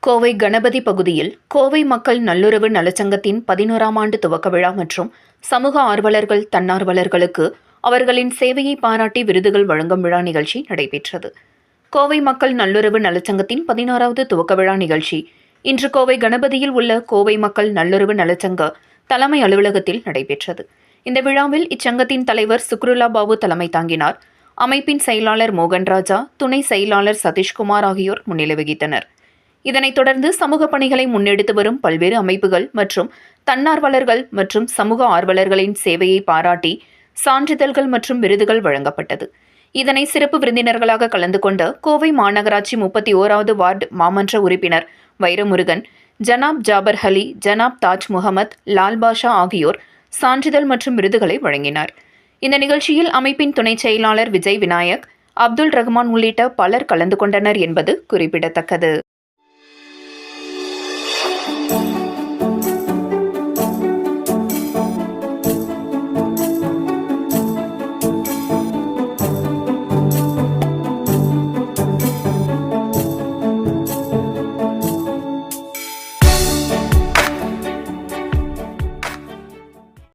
கோவை கணபதி பகுதியில் கோவை மக்கள் நல்லுறவு நலச்சங்கத்தின் 11ஆம் ஆண்டு துவக்க விழா மற்றும் சமூக ஆர்வலர்கள் தன்னார்வலர்களுக்கு அவர்களின் சேவையை பாராட்டி விருதுகள் வழங்கும் விழா நிகழ்ச்சி நடைபெற்றது. கோவை மக்கள் நல்லுறவு நலச்சங்கத்தின் 16வது துவக்க விழா நிகழ்ச்சி இன்று கோவை கணபதியில் உள்ள கோவை மக்கள் நல்லுறவு நலச்சங்க தலைமை அலுவலகத்தில் நடைபெற்றது. இந்த விழாவில் இச்சங்கத்தின் தலைவர் சுக்ருல்லா பாபு தலைமை தாங்கினார். அமைப்பின் செயலாளர் மோகன்ராஜா, துணை செயலாளர் சதீஷ்குமார் ஆகியோர் முன்னிலை வகித்தனர். இதனைத் தொடர்ந்து சமூக பணிகளை முன்னெடுத்து வரும் பல்வேறு அமைப்புகள் மற்றும் தன்னார்வலர்கள் மற்றும் சமூக ஆர்வலர்களின் சேவையை பாராட்டி சான்றிதழ்கள் மற்றும் விருதுகள் வழங்கப்பட்டது. இதனை சிறப்பு விருந்தினர்களாக கலந்து கொண்ட கோவை மாநகராட்சி 31வது வார்டு மாமன்ற உறுப்பினர் வைரமுருகன், ஜனாப் ஜாபர் அலி, ஜனாப் தாஜ் முகமது, லால் பாஷா ஆகியோர் சான்றிதழ் மற்றும் விருதுகளை வழங்கினார். இந்த நிகழ்ச்சியில் அமைப்பின் துணை செயலாளர் விஜய் விநாயக், அப்துல் ரஹ்மான் உள்ளிட்ட பலர் கலந்து கொண்டனர் என்பது குறிப்பிடத்தக்கது.